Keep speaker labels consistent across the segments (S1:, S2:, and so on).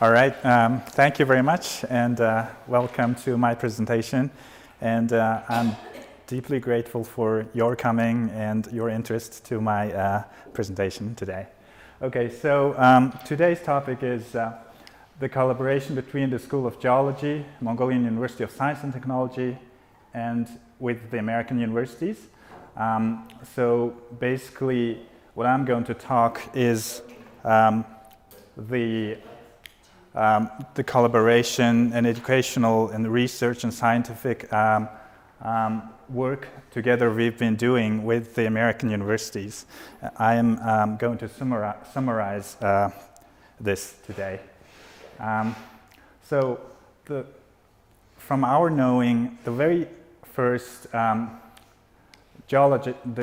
S1: All right, thank you very much, and welcome to my presentation. And I'm deeply grateful for your coming and your interest to my presentation today. Okay, so today's topic is the collaboration between the School of Geology, Mongolian University of Science and Technology, and with the American universities. So basically, what I'm going to talk is the collaboration and educational and research and scientific work together we've been doing with the American universities. I am going to summarize this today. From our knowing, the very first the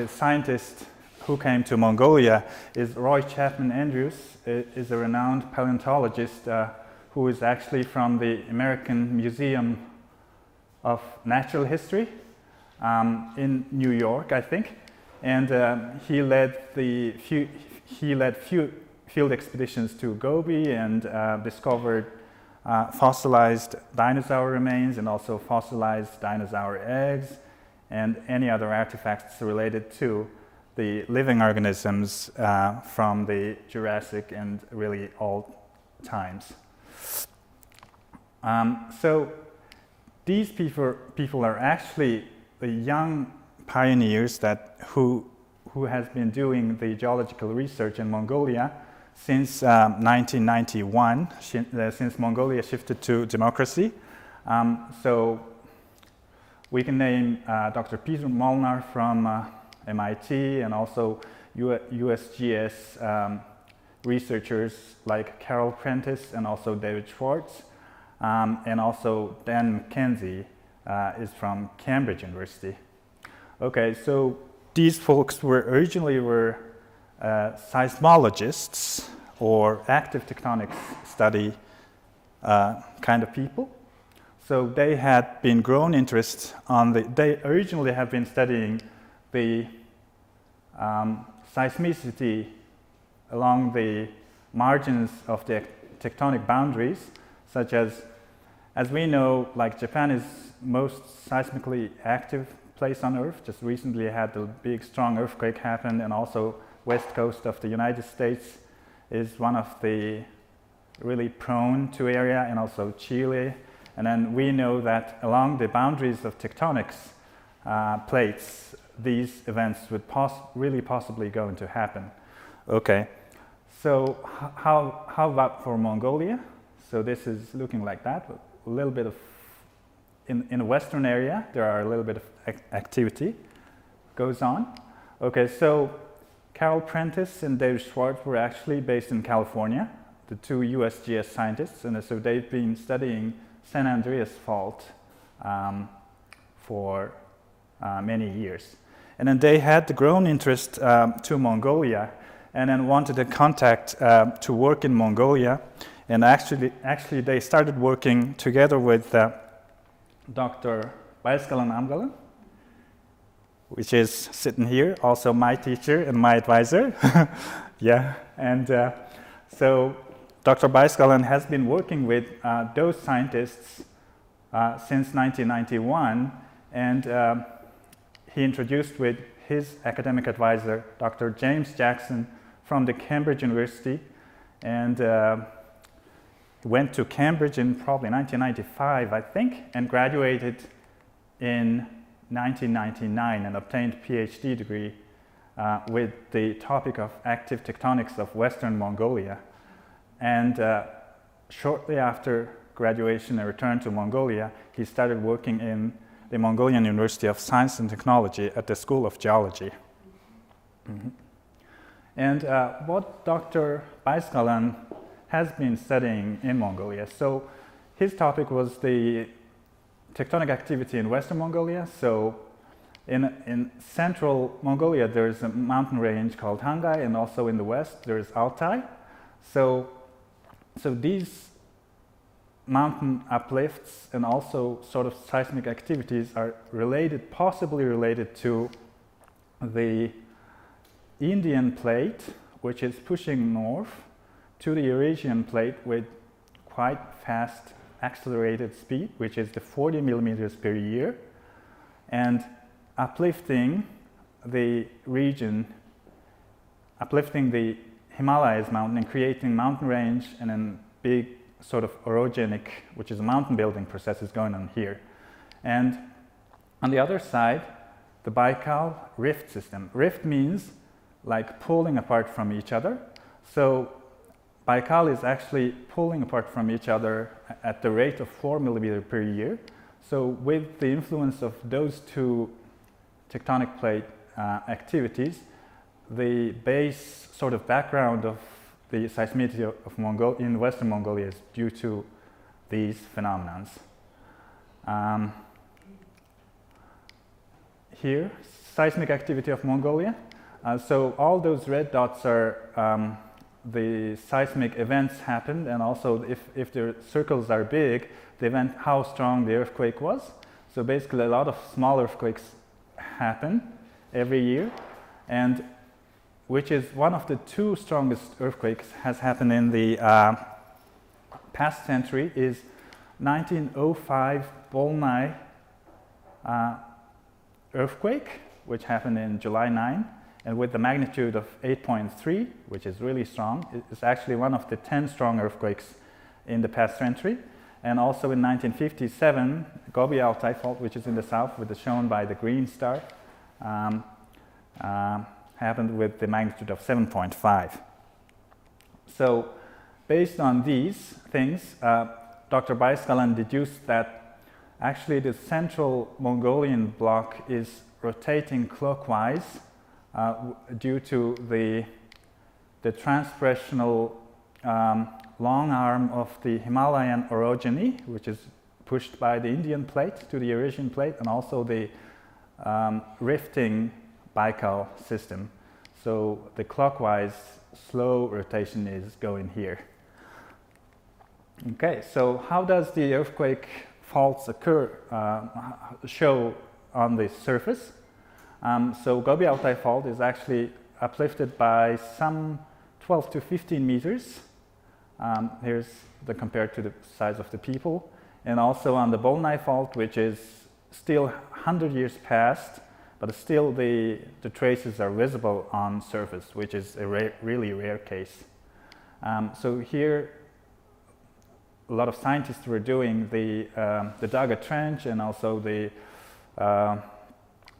S1: scientist who came to Mongolia is Roy Chapman Andrews, is a renowned paleontologist who is actually from the American Museum of Natural History in New York, I think, and he led few field expeditions to Gobi and discovered fossilized dinosaur remains and also fossilized dinosaur eggs and any other artifacts related to the living organisms from the Jurassic and really old times. So these people are actually the young pioneers who has been doing the geological research in Mongolia since 1991, since Mongolia shifted to democracy. So we can name Dr. Peter Molnar from MIT and also USGS researchers like Carol Prentice and also David Schwartz, and also Dan McKenzie is from Cambridge University. Okay, so these folks originally were seismologists or active tectonics study kind of people. So they had been grown interest they originally have been studying the seismicity along the margins of the tectonic boundaries, such as we know, like Japan is most seismically active place on Earth. Just recently had the big strong earthquake happen, and also west coast of the United States is one of the really prone to area, and also Chile. And then we know that along the boundaries of tectonics plates, these events would really possibly going to happen. Okay, so how about for Mongolia? So this is looking like that. A little bit of, in the western area, there are a little bit of activity goes on. Okay, so Carol Prentice and David Schwartz were actually based in California, the two USGS scientists, and so they've been studying San Andreas Fault for many years. And then they had the grown interest to Mongolia, and then wanted a contact to work in Mongolia. And actually they started working together with Dr. Bayasgalan Amgalan, which is sitting here, also my teacher and my advisor. Yeah, and so Dr. Bayasgalan has been working with those scientists since 1991, and he introduced with his academic advisor, Dr. James Jackson from the Cambridge University, and went to Cambridge in probably 1995, I think, and graduated in 1999 and obtained Ph.D. degree with the topic of active tectonics of Western Mongolia. And shortly after graduation and return to Mongolia, he started working in the Mongolian University of Science and Technology at the School of Geology. Mm-hmm. And what Dr. Bayasgalan has been studying in Mongolia. So his topic was the tectonic activity in Western Mongolia. So in central Mongolia, there's a mountain range called Hangai, and also in the west, there's Altai. So these mountain uplifts and also sort of seismic activities are possibly related to the Indian plate, which is pushing north to the Eurasian plate with quite fast accelerated speed, which is the 40 millimeters per year, and uplifting the region, uplifting the Himalayas mountain and creating mountain range, and then big sort of orogenic, which is a mountain building process, is going on here. And on the other side, the Baikal rift system. Rift means like pulling apart from each other. So Baikal is actually pulling apart from each other at the rate of 4 millimeters per year. So with the influence of those two tectonic plate activities, the base sort of background of the seismicity of in Western Mongolia is due to these phenomena. Here, seismic activity of Mongolia. So all those red dots are the seismic events happened, and also if the circles are big, the event how strong the earthquake was. So basically a lot of small earthquakes happen every year, and which is one of the two strongest earthquakes has happened in the past century is 1905 Molnar earthquake, which happened in July 9, and with the magnitude of 8.3, which is really strong. It's actually one of the 10 strong earthquakes in the past century. And also in 1957, Gobi Altai fault, which is in the south, which is shown by the green star, happened with the magnitude of 7.5. So based on these things, Dr. Bayasgalan deduced that actually the central Mongolian block is rotating clockwise due to the transpressional long arm of the Himalayan orogeny, which is pushed by the Indian plate to the Eurasian plate, and also the rifting Baikal system. So the clockwise slow rotation is going here. Okay, so how does the earthquake faults occur, show on the surface? So Gobi Altai fault is actually uplifted by some 12 to 15 meters. Here's the compared to the size of the people. And also on the Molnar fault, which is still 100 years past, but still the traces are visible on surface, which is a really rare case. So here, a lot of scientists were doing the dug a trench and also the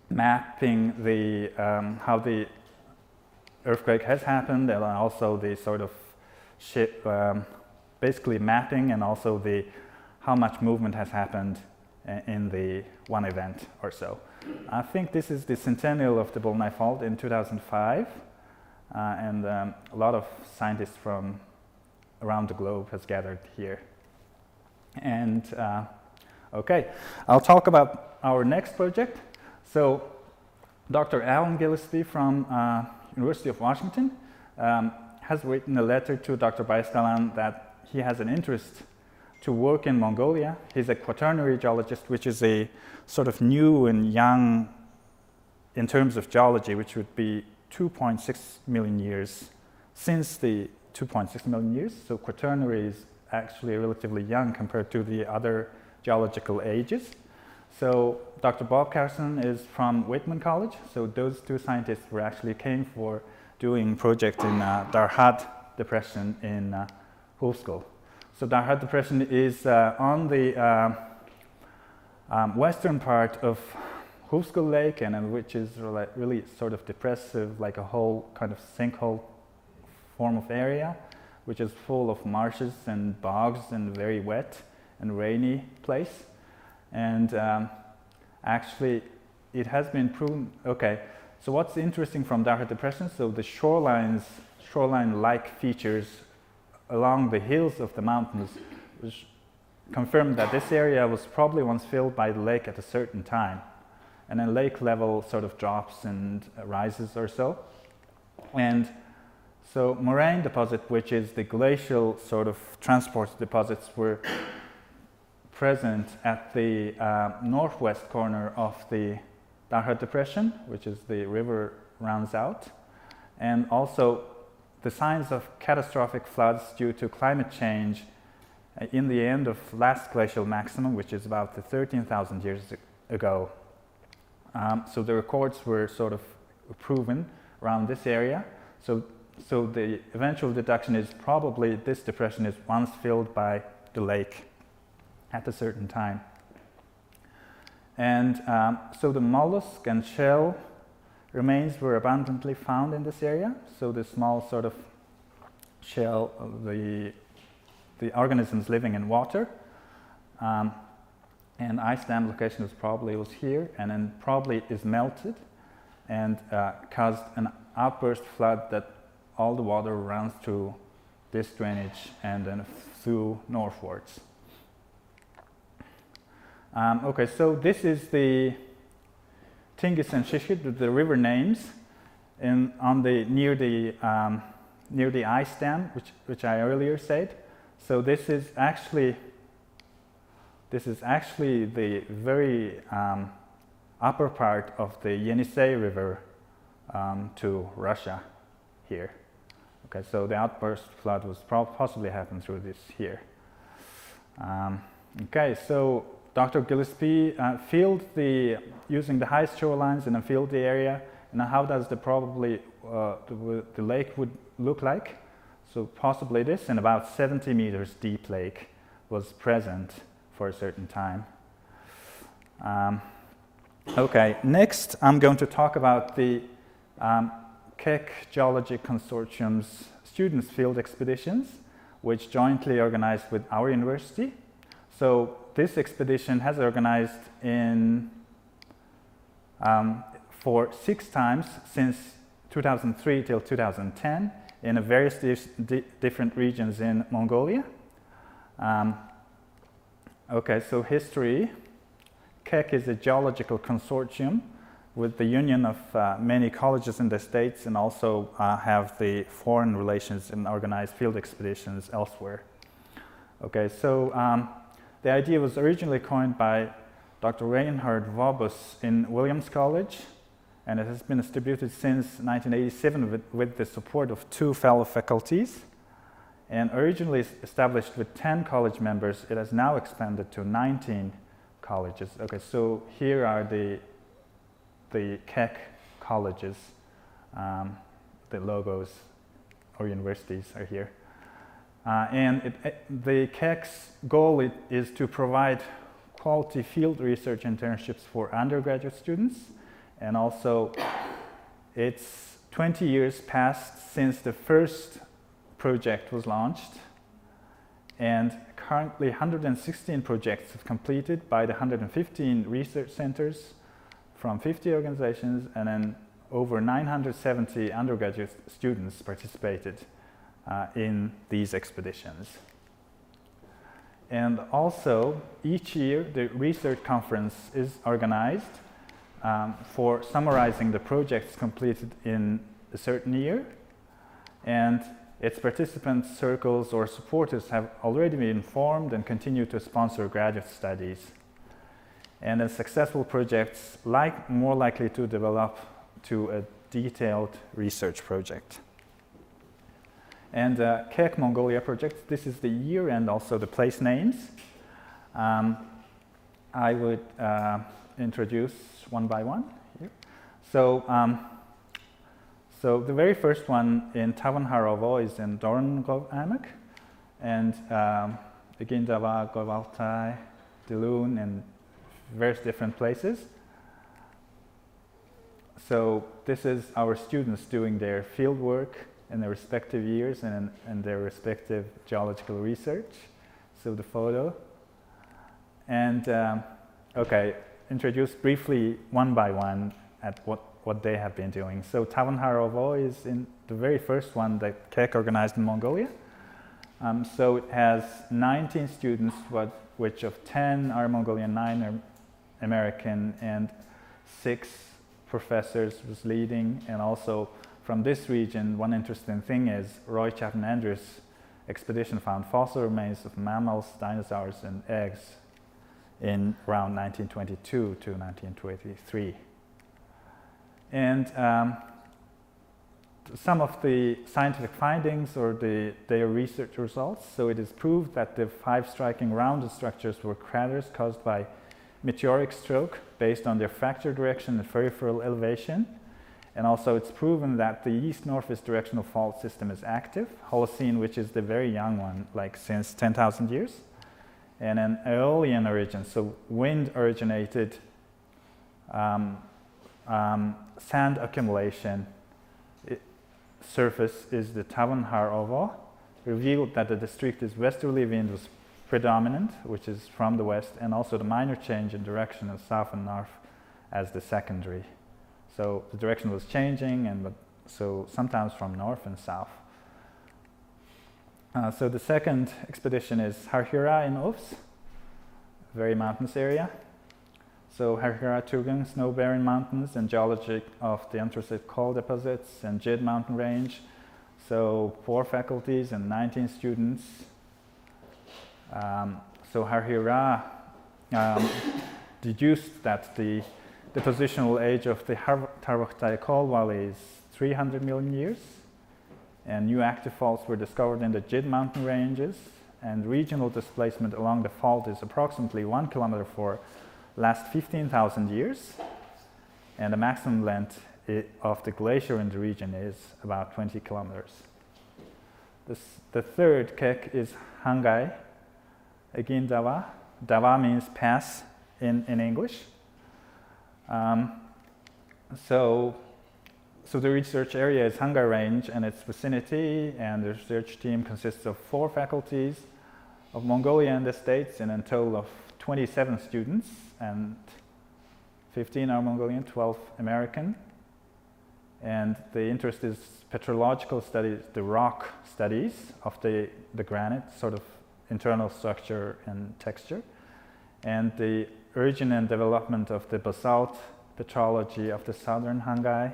S1: mapping the how the earthquake has happened, and also the sort of basically mapping, and also the how much movement has happened in the one event or so. I think this is the centennial of the Molnar fault in 2005, and a lot of scientists from around the globe has gathered here. And okay, I'll talk about our next project. So Dr. Alan Gillespie from University of Washington has written a letter to Dr. Bayasgalan that he has an interest to work in Mongolia. He's a quaternary geologist, which is a sort of new and young in terms of geology, which would be 2.6 million years since the 2.6 million years. So quaternary is actually relatively young compared to the other geological ages. So Dr. Bob Carson is from Whitman College. So those two scientists were actually came for doing project in Darhad Depression in Hulskul. So Darhad Depression is on the western part of Hulskul Lake, and which is really sort of depressive, like a whole kind of sinkhole form of area, which is full of marshes and bogs and very wet and rainy place. And actually, it has been proven. Okay, so what's interesting from Darhad Depression? So the shoreline-like features along the hills of the mountains, which confirmed that this area was probably once filled by the lake at a certain time, and then lake level sort of drops and rises or so. And so moraine deposit, which is the glacial sort of transport deposits, were present at the northwest corner of the Darhad Depression, which is the river rounds out, and also the signs of catastrophic floods due to climate change in the end of last glacial maximum, which is about 13,000 years ago. So the records were sort of proven around this area. So the eventual deduction is probably this depression is once filled by the lake at a certain time. And so the mollusk and shell remains were abundantly found in this area. So the small sort of shell, the organisms living in water. And ice dam location was here, and then probably is melted and caused an outburst flood that all the water runs through this drainage and then through northwards. Okay, so this is the Tingis and Shishkit, the river names, near the ice dam, which I earlier said. So this is actually the very upper part of the Yenisei River to Russia here. Okay, so the outburst flood was possibly happened through this here. Okay, so Dr. Gillespie filled using the highest shorelines and filled the area. And how does the lake would look like? So possibly this, and about 70 meters deep lake was present for a certain time. Okay, next I'm going to talk about the KECK Geology Consortium's students' field expeditions, which jointly organized with our university. So this expedition has organized for 6 times since 2003 till 2010 in various different regions in Mongolia. Okay, so history. KECK is a geological consortium with the union of many colleges in the States, and also have the foreign relations and organized field expeditions elsewhere. Okay, so the idea was originally coined by Dr. Reinhard Wobus in Williams College, and it has been distributed since 1987 with the support of 2 fellow faculties. And originally established with 10 college members, it has now expanded to 19 colleges. Okay, so here are the KECK colleges. The logos or universities are here. And the KECK's goal is to provide quality field research internships for undergraduate students, and also it's 20 years passed since the first project was launched, and currently 116 projects have completed by the 115 research centers from 50 organizations, and then over 970 undergraduate students participated in these expeditions. And also, each year the research conference is organized for summarizing the projects completed in a certain year, and its participants, circles, or supporters have already been formed and continue to sponsor graduate studies. And the successful projects more likely to develop to a detailed research project. And KECK Mongolia project, this is the year and also the place names. I would introduce one by one here. So the very first one in Tavanharovo is in Dorngov-Amak, and Igindava, Govaltai, Dilun, and various different places. So this is our students doing their field work in their respective years and their respective geological research. So the photo. And okay, introduce briefly one by one at what they have been doing. So Tavanharovo is in the very first one that KECK organized in Mongolia. So it has 19 students, which of 10 are Mongolian, 9 are American, and 6 professors was leading. And also from this region, one interesting thing is Roy Chapman Andrews expedition found fossil remains of mammals, dinosaurs, and eggs in around 1922 to 1923. And some of the scientific findings or their research results. So it is proved that the 5 striking rounded structures were craters caused by meteoric stroke based on their fracture direction and peripheral elevation. And also it's proven that the east-northwest directional fault system is active, Holocene, which is the very young one, like since 10,000 years. And an Aeolian origin, so wind-originated sand accumulation surface is the Tavanhar Oval, revealed that the district westerly wind was predominant, which is from the west, and also the minor change in direction of south and north as the secondary. So the direction was changing, and so sometimes from north and south. So the second expedition is Harhira in Ofs, very mountainous area. So Harhira Tugun, snow-bearing mountains, and geology of the anthracite coal deposits and Jid mountain range. So 4 faculties and 19 students. So Harhira deduced that the positional age of the Tarvakhtai coal valley is 300 million years. And new active faults were discovered in the Jid mountain ranges, and regional displacement along the fault is approximately 1 kilometer for last 15,000 years, and the maximum length of the glacier in the region is about 20 kilometers. The third KECK is Hangai, again Dawa. Dawa means pass in English. So the research area is Hangai Range and its vicinity, and the research team consists of 4 faculties of Mongolia and the States, and a total of 27 students, and 15 are Mongolian, 12 American. And the interest is petrological studies, the rock studies of the granite, sort of internal structure and texture, and the origin and development of the basalt petrology of the southern Hangai,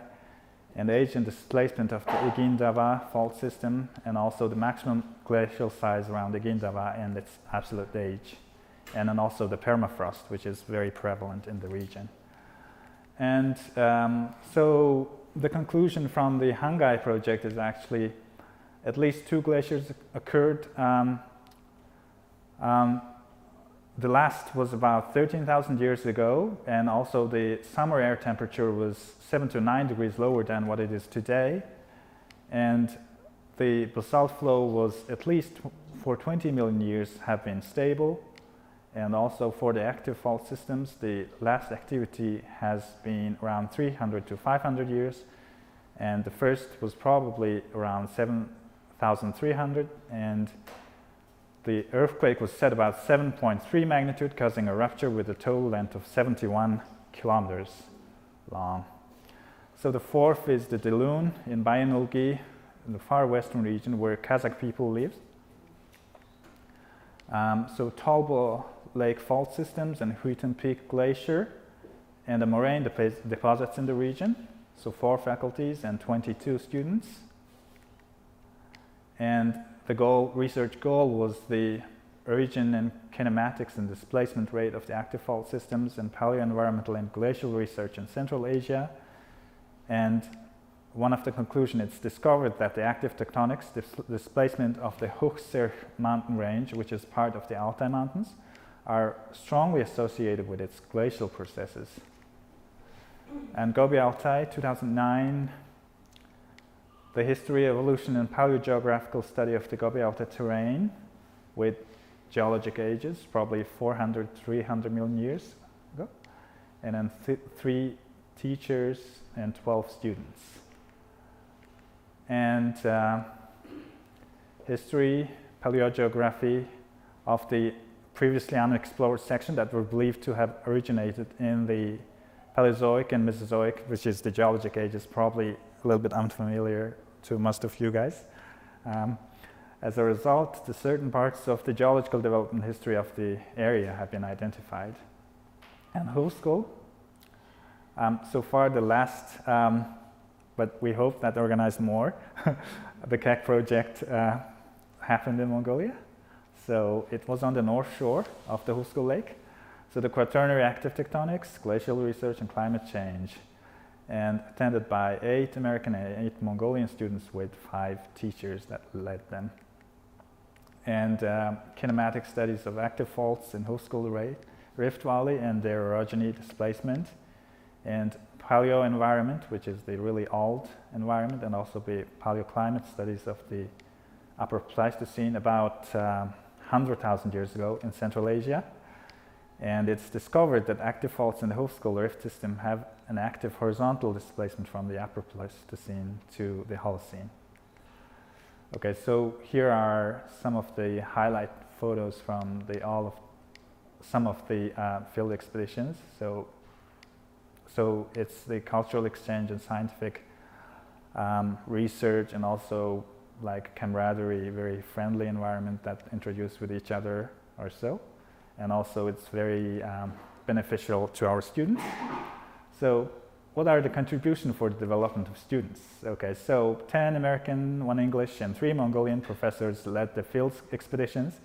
S1: and age and displacement of the Egin-Dawa fault system, and also the maximum glacial size around Egin-Dawa and its absolute age, and then also the permafrost, which is very prevalent in the region. And so the conclusion from the Hangai project is actually at least 2 glaciers occurred. The last was about 13,000 years ago, and also the summer air temperature was 7 to 9 degrees lower than what it is today. And the basalt flow was at least for 20 million years have been stable. And also for the active fault systems, the last activity has been around 300 to 500 years. And the first was probably around 7,300, and the earthquake was set about 7.3 magnitude, causing a rupture with a total length of 71 kilometers long. So the fourth is the Delun in Bayanulgi, in the far western region where Kazakh people live. So Tolbo Lake fault systems and Huiten Peak Glacier, and the moraine deposits in the region. So 4 faculties and 22 students. And the research goal was the origin and kinematics and displacement rate of the active fault systems and paleoenvironmental and glacial research in Central Asia. And one of the conclusions, it's discovered that the active tectonics, displacement of the Huxer mountain range, which is part of the Altai Mountains, are strongly associated with its glacial processes. And Gobi Altai, 2009, the history, evolution, and paleogeographical study of the Gobi Altai terrain with geologic ages, probably 400, 300 million years ago, and then 3 teachers and 12 students. And history, paleogeography of the previously unexplored section that were believed to have originated in the Paleozoic and Mesozoic, which is the geologic ages, probably a little bit unfamiliar to most of you guys. As a result, the certain parts of the geological development history of the area have been identified. And Hochschule, so far the last, but we hope that organize more, the KECK project happened in Mongolia. So it was on the north shore of the Hochschule Lake. So the Quaternary active tectonics, glacial research, and climate change. and attended by 8 American and 8 Mongolian students with 5 teachers that led them. And kinematic studies of active faults in Hochschull Rift Valley and their orogeny displacement, and paleo environment, which is the really old environment, and also the paleoclimate studies of the Upper Pleistocene about 100,000 years ago in Central Asia. And it's discovered that active faults in the Hochschull Rift system have an active horizontal displacement from the Upper Pleistocene to the Holocene. Okay, so here are some of the highlight photos from some of the field expeditions. So it's the cultural exchange and scientific research, and also like camaraderie, very friendly environment that introduced with each other or so. And also it's very beneficial to our students. So what are the contributions for the development of students? Okay, so 10 American, 1 English, and 3 Mongolian professors led the field expeditions.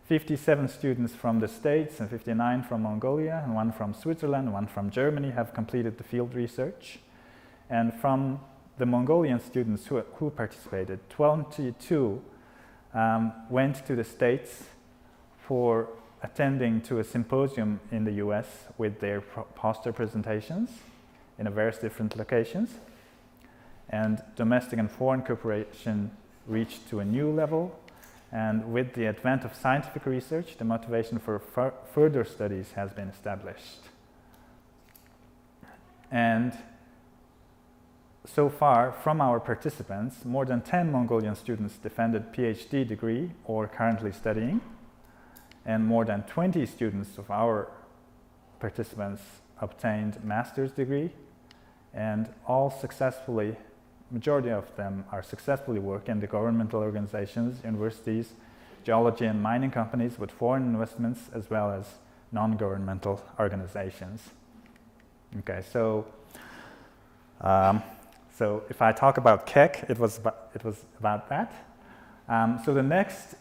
S1: 57 students from the States and 59 from Mongolia, and 1 from Switzerland, 1 from Germany have completed the field research. And from the Mongolian students who participated, 22 went to the States for attending to a symposium in the US with their poster presentations in various different locations. And domestic and foreign cooperation reached to a new level. And with the advent of scientific research, the motivation for further studies has been established. And so far, from our participants, more than 10 Mongolian students defended Ph.D. degree or currently studying, and more than 20 students of our participants obtained master's degree, and all successfully, majority of them are successfully working in the governmental organizations, universities, geology and mining companies with foreign investments, as well as non-governmental organizations. Okay, so if I talk about KECK, it was about that. So the next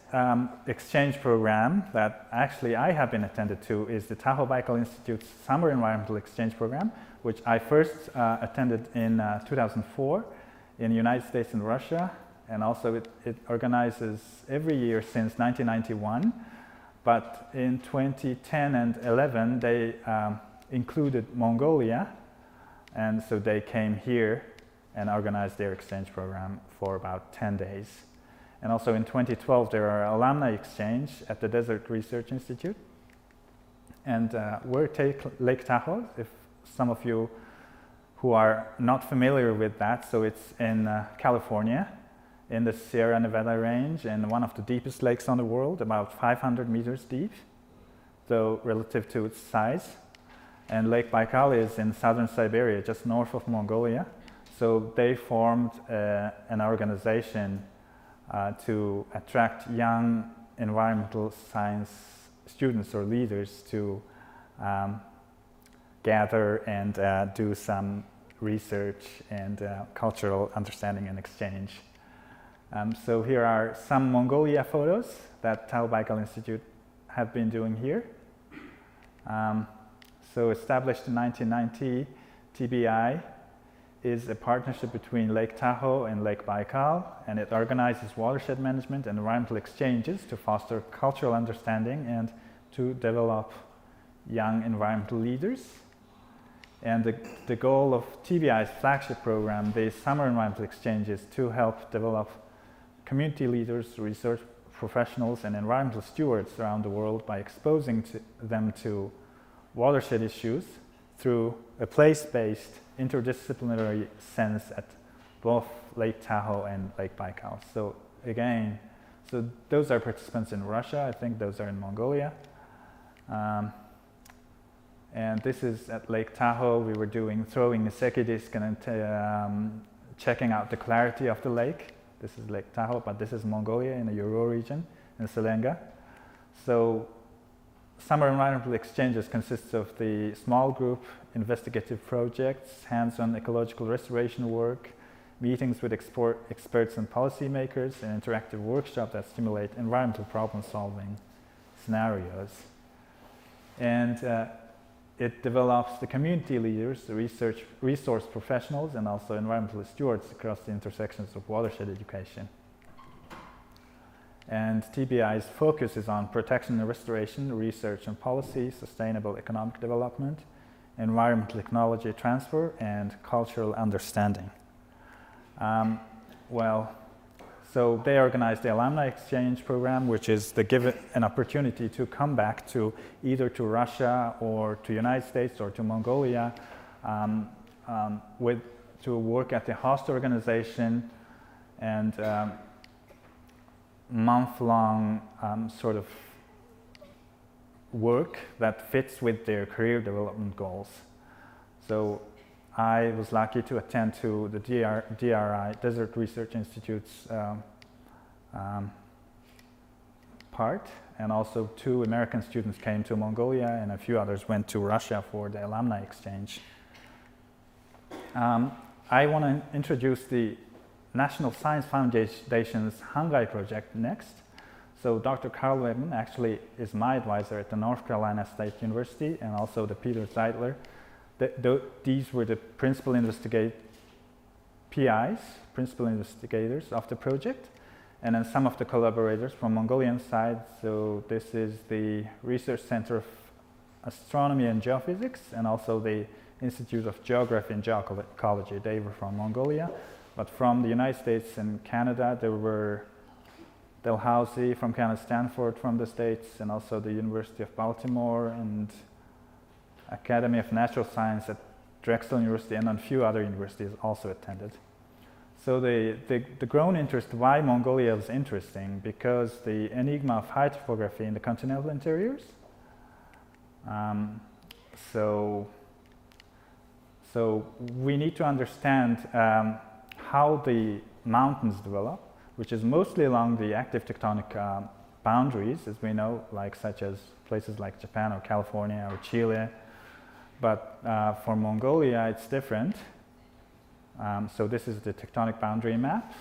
S1: exchange program that actually I have been attended to is the Tahoe Baikal Institute's Summer Environmental Exchange Program, which I first attended in 2004 in the United States and Russia, and also it organizes every year since 1991. But in 2010 and 11, they included Mongolia, and so they came here and organized their exchange program for about 10 days. And also in 2012, there are alumni exchange at the Desert Research Institute. And we're Lake Tahoe, if some of you who are not familiar with that. So it's in California, in the Sierra Nevada range, and one of the deepest lakes on the world, about 500 meters deep, so relative to its size. And Lake Baikal is in southern Siberia, just north of Mongolia. So they formed an organization to attract young environmental science students or leaders to gather and do some research and cultural understanding and exchange. So here are some Mongolia photos that Tahoe Baikal Institute have been doing here. So established in 1990, TBI is a partnership between Lake Tahoe and Lake Baikal, and it organizes watershed management and environmental exchanges to foster cultural understanding and to develop young environmental leaders. And the goal of TBI's flagship program, the Summer Environmental Exchange, is to help develop community leaders, research professionals, and environmental stewards around the world by exposing them to watershed issues through a place-based interdisciplinary sense at both Lake Tahoe and Lake Baikal. So again, so those are participants in Russia. I think those are in Mongolia. And this is at Lake Tahoe. We were throwing a Seki disc and checking out the clarity of the lake. This is Lake Tahoe, but this is Mongolia in the Ural region in Selenga. So Summer Environmental Exchanges consists of the small group investigative projects, hands-on ecological restoration work, meetings with experts and policymakers, and interactive workshops that stimulate environmental problem-solving scenarios. And it develops the community leaders, the resource professionals, and also environmental stewards across the intersections of watershed education. And TBI's focus is on protection and restoration, research and policy, sustainable economic development, environmental technology transfer, and cultural understanding. So they organized the alumni exchange program, which is the give an opportunity to come back to either to Russia or to United States or to Mongolia to work at the host organization, and month-long sort of work that fits with their career development goals. So I was lucky to attend to the DRI, Desert Research Institute's part, and also 2 American students came to Mongolia and a few others went to Russia for the alumni exchange. I want to introduce the National Science Foundation's Hangai project next. So Dr. Carl Webben actually is my advisor at the North Carolina State University, and also the Peter Zeidler. These were the principal investigators of the project, and then some of the collaborators from Mongolian side. So this is the Research Center of Astronomy and Geophysics, and also the Institute of Geography and Geoecology. They were from Mongolia, but from the United States and Canada, there were Dalhousie from Canada, Stanford from the States, and also the University of Baltimore and Academy of Natural Science at Drexel University, and a few other universities also attended. So the grown interest, why Mongolia was interesting, because the enigma of high topography in the continental interiors. So we need to understand how the mountains develop, which is mostly along the active tectonic boundaries, as we know, such as places like Japan or California or Chile. But for Mongolia, it's different. So this is the tectonic boundary map.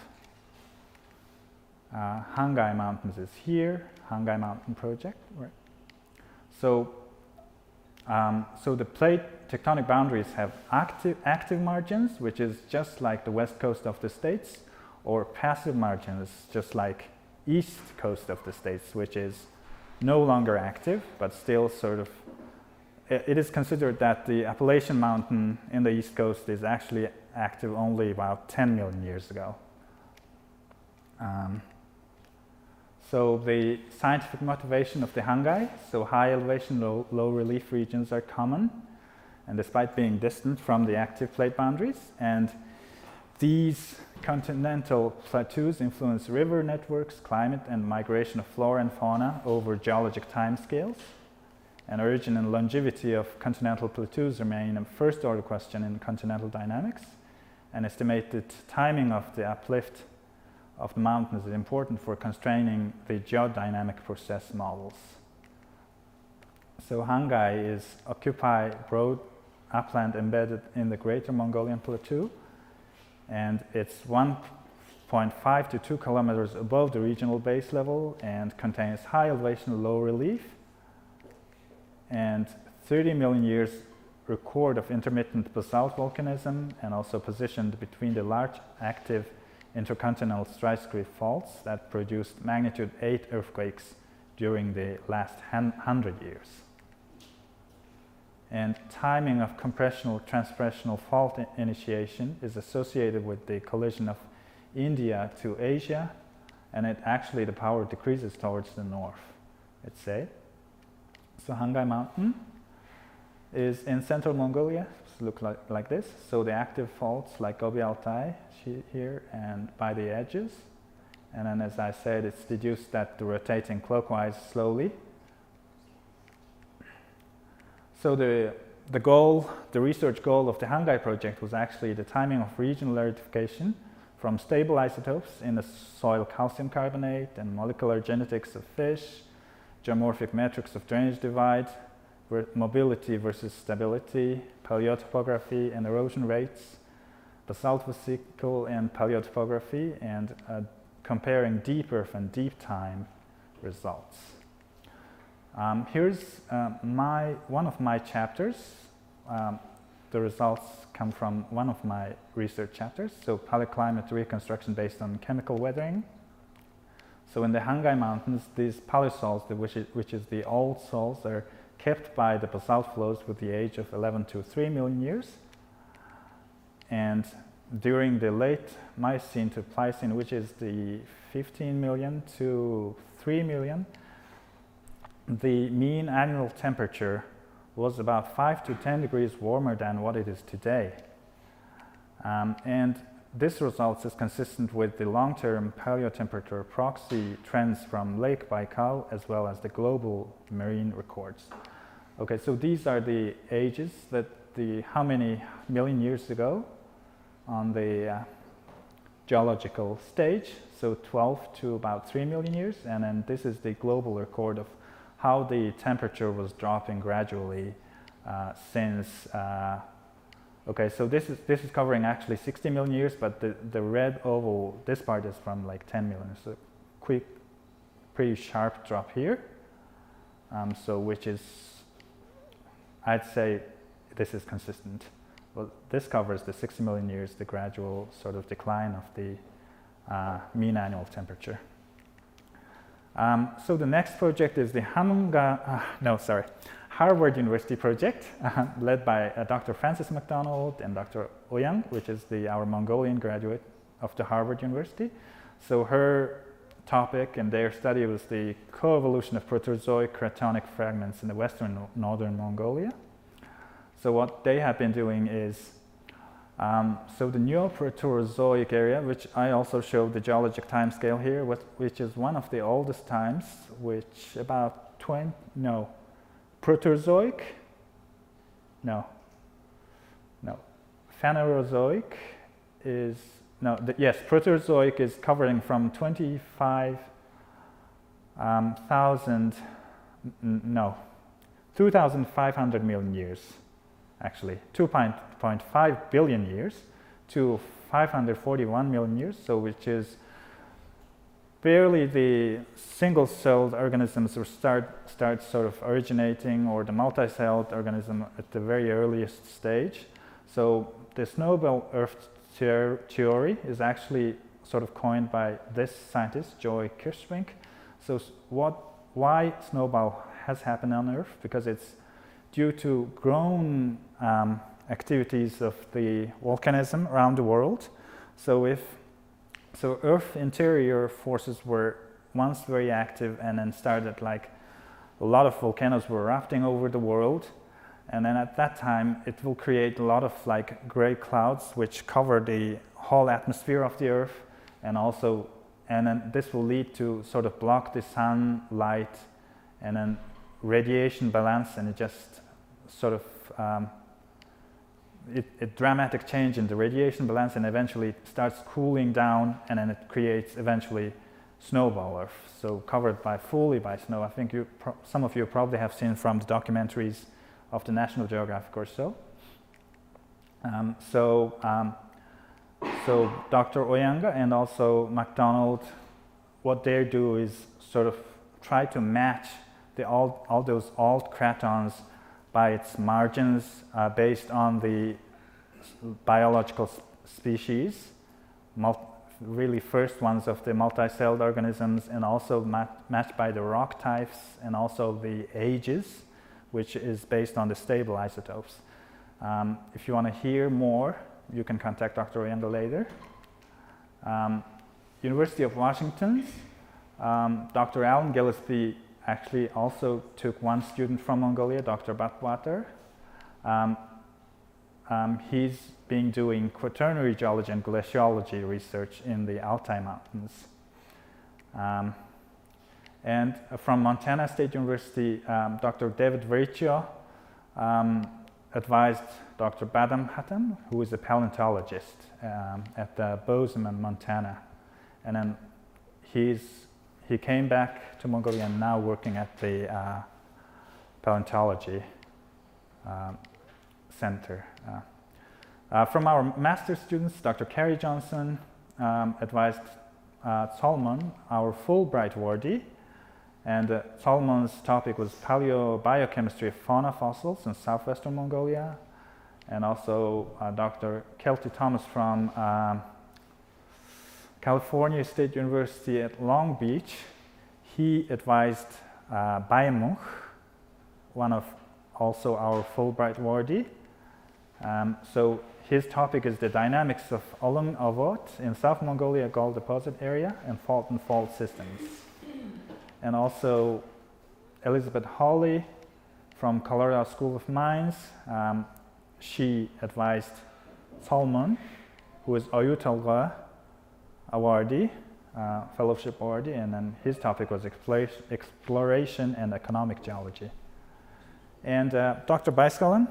S1: Hangai Mountains is here, Hangai Mountain Project. Right. So the plate tectonic boundaries have active margins, which is just like the west coast of the states, or passive margins, just like east coast of the states, which is no longer active, but still sort of. It is considered that the Appalachian Mountain in the East Coast is actually active only about 10 million years ago. So the scientific motivation of the Hangai, so high elevation, low relief regions are common, and despite being distant from the active plate boundaries, and these continental plateaus influence river networks, climate, and migration of flora and fauna over geologic timescales. And origin and longevity of continental plateaus remain a first-order question in continental dynamics, and estimated timing of the uplift of the mountains is important for constraining the geodynamic process models. So Hangai is occupied broad upland embedded in the Greater Mongolian Plateau, and it's 1.5 to 2 kilometers above the regional base level and contains high elevation, low relief, and 30 million years record of intermittent basalt volcanism, and also positioned between the large active intercontinental strike-slip faults that produced magnitude 8 earthquakes during the last 100 years. And timing of compressional transpressional fault initiation is associated with the collision of India to Asia, and the power decreases towards the north, let's say. So Hangai Mountain is in central Mongolia, look like this. So the active faults like Gobi Altai here and by the edges. And then, as I said, it's deduced that the rotating clockwise slowly. So the research goal of the Hangai project was actually the timing of regional aerification from stable isotopes in the soil calcium carbonate and molecular genetics of fish, geomorphic metrics of drainage divide, mobility versus stability, paleotopography and erosion rates, basalt vesicle and paleotopography, and comparing deep earth and deep time results. Here's one of my chapters. The results come from one of my research chapters, so paleoclimate reconstruction based on chemical weathering. So in the Hangai Mountains, these paleosols, which is the old sols, are kept by the basalt flows with the age of 11 to 3 million years. And during the late Miocene to Pliocene, which is the 15 million to 3 million, the mean annual temperature was about 5 to 10 degrees warmer than what it is today. And this result is consistent with the long-term paleotemperature proxy trends from Lake Baikal as well as the global marine records. Okay, so these are the ages that how many million years ago on the geological stage, so 12 to about 3 million years, and then this is the global record of how the temperature was dropping gradually since. Okay, so this is covering actually 60 million years, but the red oval, this part is from like 10 million. So quick, pretty sharp drop here. So which is, I'd say this is consistent. Well, this covers the 60 million years, the gradual sort of decline of the mean annual temperature. So the next project is the Harvard University project, led by Dr. Frances McDonald and Dr. Oyang, which is our Mongolian graduate of the Harvard University. So her topic and their study was the coevolution of Proterozoic cratonic fragments in the western northern Mongolia. So what they have been doing is, so the Neoproterozoic area, which I also showed the geologic time scale here, which is one of the oldest times, which about Proterozoic, Phanerozoic is, Proterozoic is covering from 2,500 million years, actually, 2.5 billion years to 541 million years, so which is barely the single-celled organisms will start sort of originating, or the multi-celled organism at the very earliest stage. So the snowball Earth theory is actually sort of coined by this scientist, Joy Kirschwink. So why snowball has happened on Earth? Because it's due to grown activities of the volcanism around the world. So Earth interior forces were once very active, and then started like a lot of volcanoes were erupting over the world, and then at that time it will create a lot of like gray clouds which cover the whole atmosphere of the Earth, and then this will lead to sort of block the sunlight and then radiation balance, and it just sort of a dramatic change in the radiation balance, and eventually it starts cooling down, and then it creates eventually snowball Earth, so covered fully by snow. I think some of you probably have seen from the documentaries of the National Geographic or so. So Dr. Oyanga and also McDonald, what they do is sort of try to match all those old cratons by its margins based on the biological species, really first ones of the multi-celled organisms, and also matched by the rock types and also the ages, which is based on the stable isotopes. If you want to hear more, you can contact Dr. Oyanga later. University of Washington, Dr. Alan Gillespie actually also took one student from Mongolia, Dr. Batwater. He's been doing quaternary geology and glaciology research in the Altai Mountains. And from Montana State University, Dr. David Vericchio advised Dr. Badam Hatton, who is a paleontologist at Bozeman, Montana. And then he came back to Mongolia and now working at the paleontology center. From our master's students, Dr. Carrie Johnson advised Solomon, our Fulbright awardee, And Solomon's topic was paleobiochemistry of fauna fossils in southwestern Mongolia. And also Dr. Kelty Thomas from California State University at Long Beach. He advised Bayasgalan, one of also our Fulbright awardee. So his topic is the dynamics of Olung Avot in South Mongolia gold deposit area and fault and fault systems. And also Elizabeth Hawley from Colorado School of Mines. She advised Solomon, who is Gantulga awardee, fellowship awardee, and then his topic was exploration and economic geology. And Dr. Bayasgalan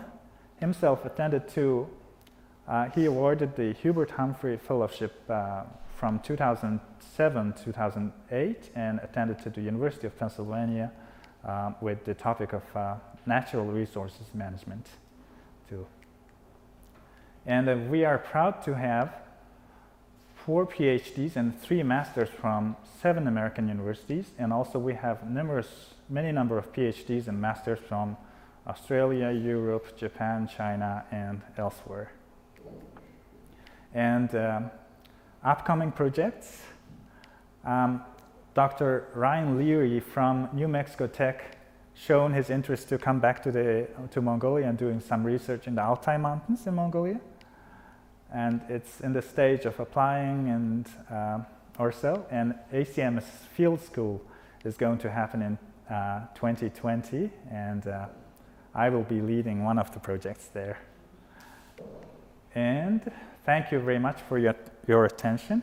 S1: himself attended to, he awarded the Hubert Humphrey Fellowship from 2007-2008 and attended to the University of Pennsylvania with the topic of natural resources management too. And we are proud to have 4 PhDs and 3 masters from 7 American universities, and also we have many number of PhDs and masters from Australia, Europe, Japan, China, and elsewhere. And upcoming projects, Dr. Ryan Leary from New Mexico Tech shown his interest to come back to Mongolia and doing some research in the Altai Mountains in Mongolia. And it's in the stage of applying and or so. And ACMS Field School is going to happen in 2020, and I will be leading one of the projects there. And thank you very much for your attention.